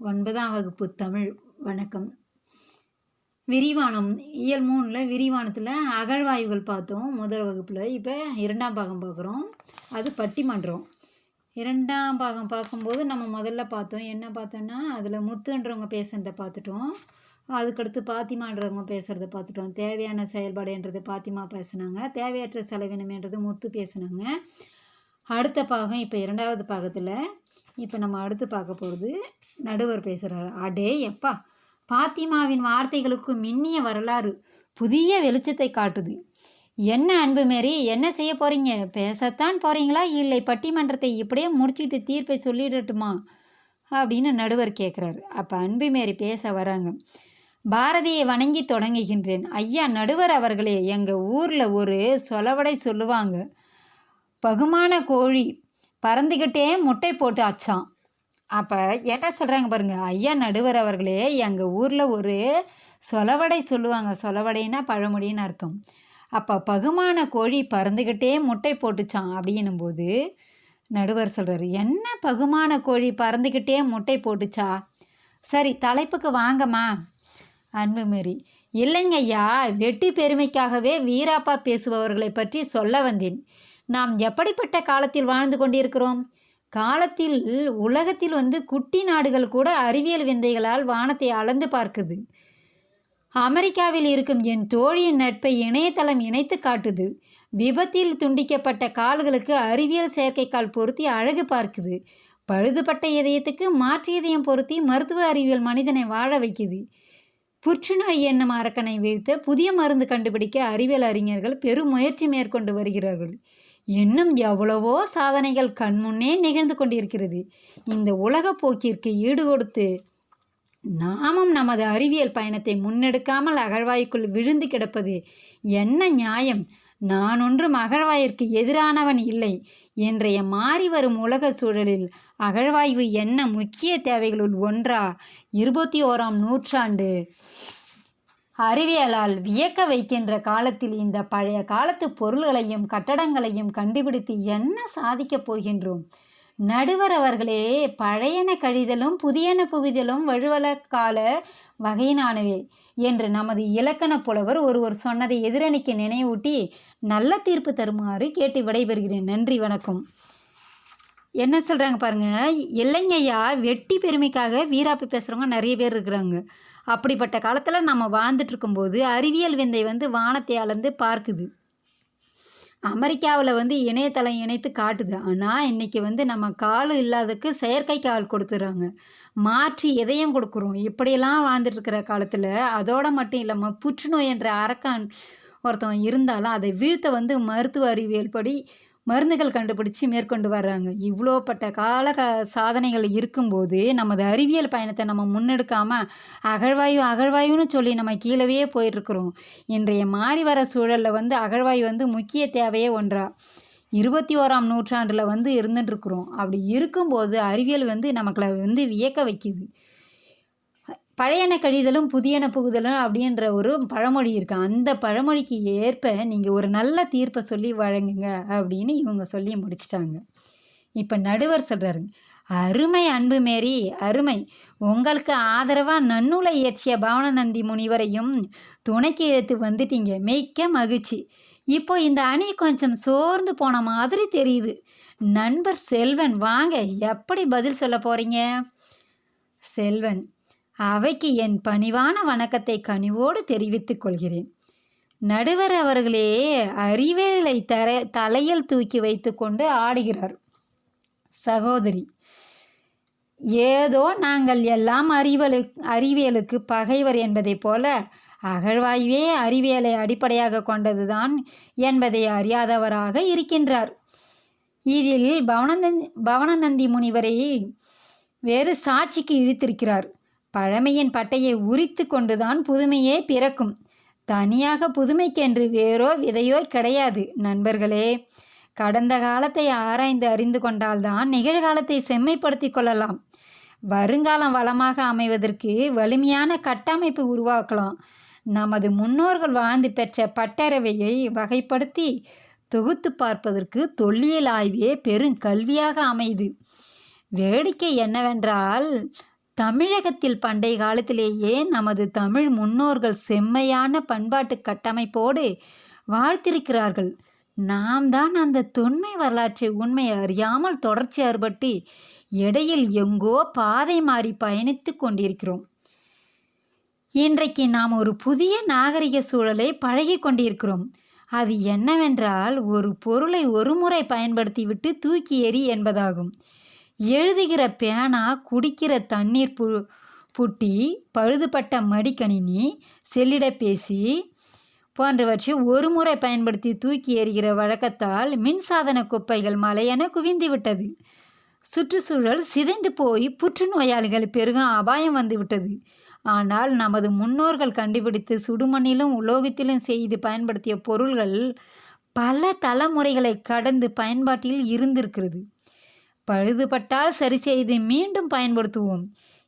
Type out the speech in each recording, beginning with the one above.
9ஆம் வகுப்பு தமிழ். வணக்கம். விரிவானம் இயல் 3ல் விரிவானத்தில் அகழ்வாய்வுகள் பார்த்தோம் முதல் வகுப்பில். இப்போ 2ஆம் பாகம் பார்க்குறோம். அது பட்டிமன்றம். 2ஆம் பாகம் பார்க்கும்போது நம்ம முதல்ல பார்த்தோம். என்ன பார்த்தோன்னா, அதில் முத்துன்றவங்க பேசுகிறத பார்த்துட்டோம். அதுக்கடுத்து பாத்திமான்றவங்க பேசுகிறத பார்த்துட்டோம். தேவையான செயல்பாடுன்றது பாத்திமா பேசுனாங்க, தேவையற்ற செலவினம்ன்றது முத்து பேசுனாங்க. அடுத்த பாகம் இப்போ 2வது பாகத்தில் இப்போ நம்ம அடுத்து பார்க்க போகிறது நடுவர் பேசுகிறார். அடே எப்பா, பாத்திமாவின் வார்த்தைகளுக்கு மின்னிய வரலாறு புதிய வெளிச்சத்தை காட்டுது. என்ன அன்பு மாரி, என்ன செய்ய போகிறீங்க? பேசத்தான் போகிறீங்களா, இல்லை பட்டிமன்றத்தை இப்படியே முடிச்சுட்டு தீர்ப்பை சொல்லிடட்டுமா அப்படின்னு நடுவர் கேட்குறாரு. அப்போ அன்பு மாரி பேச வராங்க. பாரதியை வணங்கி தொடங்குகின்றேன். ஐயா நடுவர் அவர்களே, எங்கள் ஊரில் ஒரு சொலவடை சொல்லுவாங்க. பகுமான கோழி பறந்துக்கிட்டே முட்டை போட்டு ஆச்சான். அப்போ என்ன சொல்கிறாங்க பாருங்கள். ஐயா நடுவர் அவர்களே, எங்கள் ஊரில் ஒரு சொலவடை சொல்லுவாங்க. சொலவடைன்னா பழமொழின்னு அர்த்தம். அப்போ பகுமான கோழி பறந்துக்கிட்டே முட்டை போட்டுச்சான் அப்படின்னும்போது நடுவர் சொல்கிறார், என்ன பகுமான கோழி பறந்துக்கிட்டே முட்டை போட்டுச்சா? சரி, தலைப்புக்கு வாங்கம்மா. அன்பு மாரி, இல்லைங்க ஐயா, வெட்டி பெருமைக்காகவே வீராப்பா பேசுபவர்களை பற்றி சொல்ல வந்தேன். நாம் எப்படிப்பட்ட காலத்தில் வாழ்ந்து கொண்டிருக்கிறோம்? காலத்தில் உலகத்தில் குட்டி நாடுகள் கூட அறிவியல் விந்தைகளால் வானத்தை அளந்து பார்க்குது. அமெரிக்காவில் இருக்கும் என் தோழியின் நட்பை இணையதளம் இணைத்து காட்டுது. விபத்தில் துண்டிக்கப்பட்ட கால்களுக்கு அறிவியல் செயற்கைக்கால் பொருத்தி அழகு பார்க்குது. பழுதுபட்ட இதயத்துக்கு மாற்று இதயம் பொருத்தி மருத்துவ அறிவியல் மனிதனை வாழ வைக்குது. புற்றுநோய் என்னும் அரக்கனை வீழ்த்த புதிய மருந்து கண்டுபிடிக்க அறிவியல் அறிஞர்கள் பெரும் முயற்சி மேற்கொண்டு வருகிறார்கள். இன்னும் எவ்வளவோ சாதனைகள் கண்முன்னே நிகழ்ந்து கொண்டிருக்கிறது. இந்த உலக போக்கிற்கு ஈடுகொடுத்து நாமும் நமது அறிவியல் பயணத்தை முன்னெடுக்காமல் அகழ்வாய்க்குள் விழுந்து கிடப்பது என்ன நியாயம்? நான் ஒன்றும் அகழ்வாயிற்கு எதிரானவன் இல்லை. இன்றைய மாறி வரும் உலக சூழலில் அகழ்வாய்வு என்ன முக்கிய தேவைகளுள் ஒன்றா? 21ஆம் நூற்றாண்டு அறிவியலால் வியக்க வைக்கின்ற காலத்தில் இந்த பழைய காலத்து பொருள்களையும் கட்டடங்களையும் கண்டுபிடித்து என்ன சாதிக்கப் போகின்றோம்? நடுவர் அவர்களே, பழையன கழிதலும் புதியன புகுதலும் வழுவல கால வகையினானவே என்று நமது இலக்கண புலவர் ஒருவர் சொன்னதை எதிரணிக்கு நினைவூட்டி நல்ல தீர்ப்பு தருமாறு கேட்டு விடைபெறுகிறேன். நன்றி, வணக்கம். என்ன சொல்கிறாங்க பாருங்கள். இல்லைங்கய்யா, வெட்டி பெருமைக்காக வீராப்பு பேசுகிறவங்க நிறைய பேர் இருக்கிறாங்க. அப்படிப்பட்ட காலத்தில் நம்ம வாழ்ந்துட்டுருக்கும்போது அறிவியல் விந்தை வானத்தை அளந்து பார்க்குது. அமெரிக்காவில் இணையதளம் இணைத்து காட்டுது. ஆனால் இன்றைக்கி நம்ம கால் இல்லாததுக்கு செயற்கை கால் கொடுத்துட்றாங்க, மாற்றி இதயம் கொடுக்குறோம். இப்படியெல்லாம் வாழ்ந்துட்டுருக்கிற காலத்தில் அதோடு மட்டும் இல்லாமல் புற்றுநோய் என்ற அரக்கன் ஒருத்தவன் இருந்தாலும் அதை வீழ்த்த மருத்துவ அறிவியல் படி மருந்துகள் கண்டுபிடிச்சி மேற்கொண்டு வர்றாங்க. இவ்வளோப்பட்ட சாதனைகள் இருக்கும்போது நமது அறிவியல் பயணத்தை நம்ம முன்னெடுக்காமல் அகழ்வாயுன்னு சொல்லி நம்ம கீழவே போயிட்டுருக்குறோம். இன்றைய மாறி வர சூழலில் அகழ்வாயு முக்கிய தேவையே ஒன்றா 21ஆம் நூற்றாண்டில் இருந்துட்டுருக்குறோம். அப்படி இருக்கும்போது அறிவியல் நமக்கு வியக்க வைக்குது. பழையன கழிதலும் புதியன புகுதலும் அப்படின்ற ஒரு பழமொழி இருக்குது. அந்த பழமொழிக்கு ஏற்ப நீங்கள் ஒரு நல்ல தீர்ப்பை சொல்லி வழங்குங்க அப்படின்னு இவங்க சொல்லி முடிச்சிட்டாங்க. இப்போ நடுவர் சொல்கிறாருங்க, அருமை அன்பு மாரி, அருமை. உங்களுக்கு ஆதரவாக நன்னூலை இயற்றிய பவனநந்தி முனிவரையும் துணைக்கு இழுத்து வந்துட்டீங்க. மிக்க மகிழ்ச்சி. இப்போ இந்த அணி கொஞ்சம் சோர்ந்து போன மாதிரி தெரியுது. நண்பர் செல்வன், வாங்க, எப்படி பதில் சொல்ல போகிறீங்க? செல்வன், அவைக்கு என் பணிவான வணக்கத்தை கனிவோடு தெரிவித்துக் கொள்கிறேன். நடுவர் அவர்களே அறிவியலை தலையில் தூக்கி வைத்து கொண்டு ஆடுகிறார். சகோதரி, ஏதோ நாங்கள் எல்லாம் அறிவியலுக்கு பகைவர் என்பதை போல அகழ்வாய்வே அறிவியலை அடிப்படையாக கொண்டதுதான் என்பதை அறியாதவராக இருக்கின்றார். இதில் பவனநந்தி முனிவரை வேறு சாட்சிக்கு இழுத்திருக்கிறார். பழமையின் பட்டையை உரித்து கொண்டுதான் புதுமையே பிறக்கும். தனியாக புதுமைக்கென்று வேறோ விதையோ கிடையாது. நண்பர்களே, கடந்த காலத்தை ஆராய்ந்து அறிந்து கொண்டால்தான் நிகழ்காலத்தை செம்மைப்படுத்தி கொள்ளலாம். வருங்காலம் வளமாக அமைவதற்கு வலிமையான கட்டமைப்பு உருவாக்கலாம். நமது முன்னோர்கள் வாழ்ந்து பெற்ற பட்டறவையை வகைப்படுத்தி தொகுத்து பார்ப்பதற்கு தொல்லியல் ஆய்வே பெருங்கல்வியாக அமைது. வேடிக்கை என்னவென்றால் தமிழகத்தில் பண்டைய காலத்திலேயே நமது தமிழ் முன்னோர்கள் செம்மையான பண்பாட்டு கட்டமைப்போடு வாழ்த்திருக்கிறார்கள். நாம் தான் அந்த தொன்மை வரலாற்றை உண்மை அறியாமல் தொடர்ச்சி ஏற்பட்டு இடையில் எங்கோ பாதை மாறி பயணித்து கொண்டிருக்கிறோம். இன்றைக்கு நாம் ஒரு புதிய நாகரிக சூழலை பழகி கொண்டிருக்கிறோம். அது என்னவென்றால், ஒரு பொருளை ஒரு முறை பயன்படுத்திவிட்டு தூக்கி எறி என்பதாகும். எழுதுகிற பேனா, குடிக்கிற தண்ணீர் புட்டி, பழுதுபட்ட மடிக்கணினி, செல்லிடப்பேசி போன்றவற்றை ஒரு முறை பயன்படுத்தி தூக்கி எறிகிற வழக்கத்தால் மின்சாதன குப்பைகள் மலையென குவிந்துவிட்டது. சுற்றுச்சூழல் சிதைந்து போய் புற்றுநோயாளிகள் பெருகும் அபாயம் வந்துவிட்டது. ஆனால் நமது முன்னோர்கள் கண்டுபிடித்து சுடுமண்ணிலும் உலோகத்திலும் செய்து பயன்படுத்திய பொருள்கள் பல தலைமுறைகளை கடந்து பயன்பாட்டில் இருந்திருக்கிறது. பழுதுபட்டால் சரி செய்து மீண்டும் பயன்படுத்துவோம்.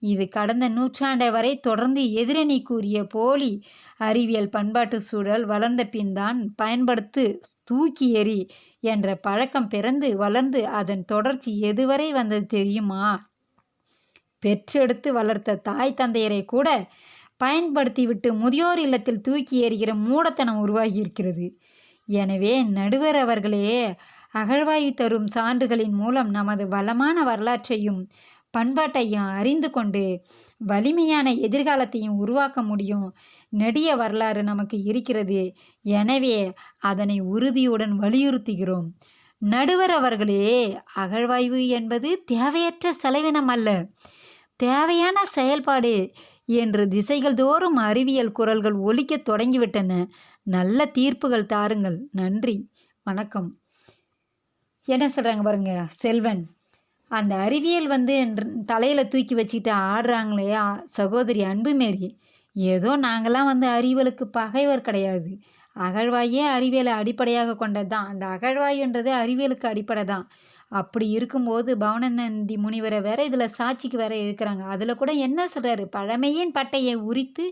இது கடந்த நூற்றாண்டை வரை தொடர்ந்து எதிரணி கூறிய போலி அறிவியல் பண்பாட்டு சூழல் வளர்ந்த பின் தான் பயன்படுத்து தூக்கி எறி என்ற பழக்கம் பிறந்து வளர்ந்து அதன் தொடர்ச்சி எதுவரை வந்தது தெரியுமா? பெற்றெடுத்து வளர்த்த தாய் தந்தையரை கூட பயன்படுத்திவிட்டு முதியோர் இல்லத்தில் தூக்கி எறிகிற மூடத்தனம் உருவாகி இருக்கிறது. எனவே நடுவர் அவர்களே, அகழ்வாய்வு தரும் சான்றுகளின் மூலம் நமது வளமான வரலாற்றையும் பண்பாட்டையும் அறிந்து கொண்டு வலிமையான எதிர்காலத்தையும் உருவாக்க முடியும். நெடிய வரலாறு நமக்கு இருக்கிறது. எனவே அதனை உறுதியுடன் வலியுறுத்துகிறோம். நடுவர் அவர்களே, அகழ்வாய்வு என்பது தேவையற்ற செலவினம் அல்ல, தேவையான செயல்பாடு என்று திசைகள் தோறும் அறிவியல் குரல்கள் ஒலிக்க தொடங்கிவிட்டன. நல்ல தீர்ப்புகள் தாருங்கள். நன்றி, வணக்கம். என்ன சொல்கிறாங்க பாருங்க செல்வன். அந்த அறிவியல் தலையில் தூக்கி வச்சுக்கிட்டு ஆடுறாங்களே சகோதரி அன்புமேரி, ஏதோ நாங்களாம் அறிவியலுக்கு பகைவர் கிடையாது. அகழ்வாயே அறிவியலை அடிப்படையாக கொண்டது தான். அந்த அகழ்வாயுன்றது அறிவியலுக்கு அடிப்படை தான். அப்படி இருக்கும்போது பவனநந்தி முனிவரை வேற இதில் சாட்சிக்கு வேற இருக்கிறாங்க. அதில் கூட என்ன சொல்கிறாரு, பழமையின் பட்டையை உரித்து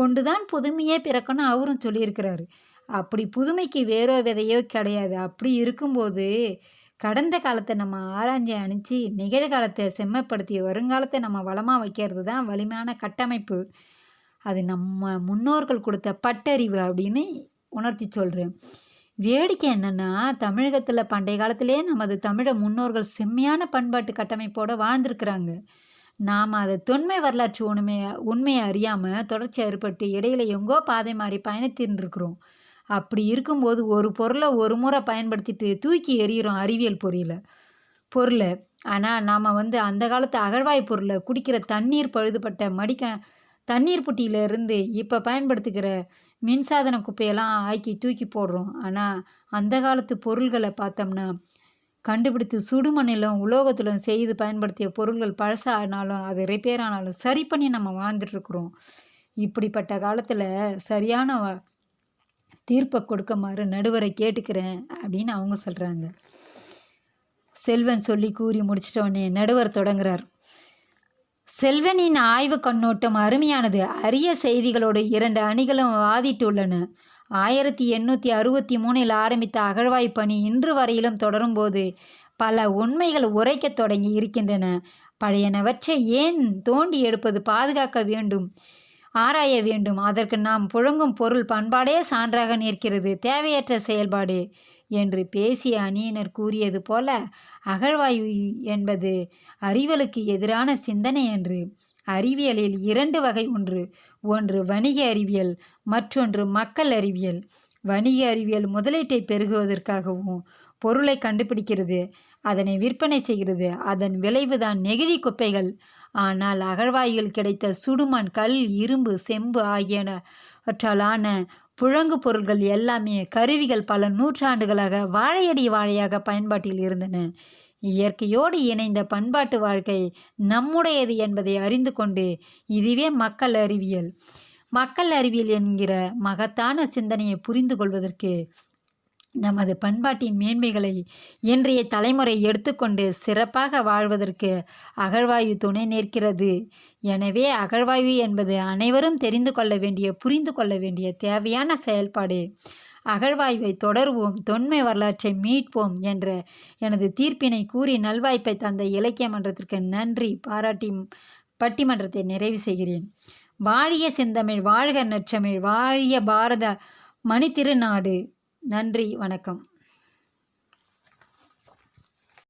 கொண்டு தான் புதுமையே பிறக்கணும் அவரும் சொல்லியிருக்கிறாரு. அப்படி புதுமைக்கு வேறோ விதையோ கிடையாது. அப்படி இருக்கும்போது கடந்த காலத்தை நம்ம ஆராய்ச்சி அணிச்சு நிகழ்காலத்தை செம்மைப்படுத்தி வருங்காலத்தை நம்ம வளமாக வைக்கிறது தான் வலிமையான கட்டமைப்பு. அது நம்ம முன்னோர்கள் கொடுத்த பட்டறிவு அப்படின்னு உணர்த்தி சொல்கிறேன். வேடிக்கை என்னென்னா, தமிழகத்தில் பண்டைய காலத்திலே நமது தமிழ முன்னோர்கள் செம்மையான பண்பாட்டு கட்டமைப்போடு வாழ்ந்திருக்கிறாங்க. நாம் அதை தொன்மை வரலாற்று உண்மையை அறியாமல் தொடர்ச்சி ஏற்பட்டு இடையில எங்கோ பாதை மாறி பயணித்துன்னு இருக்கிறோம். அப்படி இருக்கும்போது ஒரு பொருளை ஒரு முறை பயன்படுத்திட்டு தூக்கி எறிகிறோம் அறிவியல் பொருளை. ஆனால் நாம் அந்த காலத்து அகழ்வாய் பொருளை, குடிக்கிற தண்ணீர் பழுதுபட்ட தண்ணீர் புட்டியிலேருந்து இப்போ பயன்படுத்துகிற மின்சாதன குப்பையெல்லாம் ஆக்கி தூக்கி போடுறோம். ஆனால் அந்த காலத்து பொருள்களை பார்த்தோம்னா கண்டுபிடித்து சுடுமண்ணிலும் உலோகத்திலும் செய்து பயன்படுத்திய பொருள்கள் பழசானாலும் அது ரிப்பேர் ஆனாலும் சரி பண்ணி நம்ம வாழ்ந்துட்டுருக்குறோம். இப்படிப்பட்ட காலத்தில் சரியான தீர்ப்பை கொடுக்குமாறு நடுவரை கேட்டுக்கிறேன் அப்படின்னு அவங்க சொல்கிறாங்க. செல்வன் சொல்லி கூறி முடிச்சிட்டோடனே நடுவர் தொடங்குறார். செல்வனின் ஆய்வு கண்ணோட்டம் அருமையானது. அரிய செய்திகளோடு 2 அணிகளும் வாதிட்டுள்ளன. 1863 ஆரம்பித்த அகழ்வாய்வு பணி இன்று வரையிலும் தொடரும்போது பல உண்மைகள் உரைக்க தொடங்கி இருக்கின்றன. பழையனவற்றை ஏன் தோண்டி எடுப்பது, பாதுகாக்க வேண்டும், ஆராய வேண்டும். அதற்கு நாம் புழங்கும் பொருள் பண்பாடே சான்றாக நிற்கிறது, தேவையற்ற செயல்பாடு என்று பேசிய அணியினர் கூறியது போல அகழ்வாய்வு என்பது அறிவியலுக்கு எதிரான சிந்தனை என்று. அறிவியலில் 2 வகை உண்டு. ஒன்று வணிக அறிவியல், மற்றொன்று மக்கள் அறிவியல். வணிக அறிவியல் முதலீட்டை பெருகுவதற்காகவும் பொருளை கண்டுபிடிக்கிறது, அதனை விற்பனை செய்கிறது. அதன் விளைவுதான் நெகிழி குப்பைகள். ஆனால் அகழ்வாய்வில் கிடைத்த சுடுமண், கல், இரும்பு, செம்பு ஆகியவற்றாலான புழங்கு பொருள்கள் எல்லாமே கருவிகள் பல நூற்றாண்டுகளாக வாழையடி வாழையாக பயன்பாட்டில் இருந்தன. இயற்கையோடு இணைந்த பண்பாட்டு வாழ்க்கை நம்முடையது என்பதை அறிந்து கொண்டு இதுவே மக்கள் அறிவியல். மக்கள் அறிவியல் என்கிற மகத்தான சிந்தனையை புரிந்து கொள்வதற்கு நமது பண்பாட்டின் மேன்மைகளை இன்றைய தலைமுறை எடுத்துக்கொண்டு சிறப்பாக வாழ்வதற்கு அகழ்வாய்வு துணை நிற்கிறது. எனவே அகழ்வாய்வு என்பது அனைவரும் தெரிந்து கொள்ள வேண்டிய, புரிந்து கொள்ள வேண்டிய தேவையான செயல்பாடு. அகழ்வாய்வை தொடர்வோம், தொன்மை வரலாற்றை மீட்போம் என்ற எனது தீர்ப்பினை கூறி நல்வாய்ப்பை தந்த இலக்கிய மன்றத்திற்கு நன்றி பாராட்டி பட்டிமன்றத்தை நிறைவு செய்கிறேன். வாழிய செந்தமிழ், வாழ்க நற்றமிழ், வாழிய பாரத மணித்திருநாடு. நன்றி, வணக்கம்.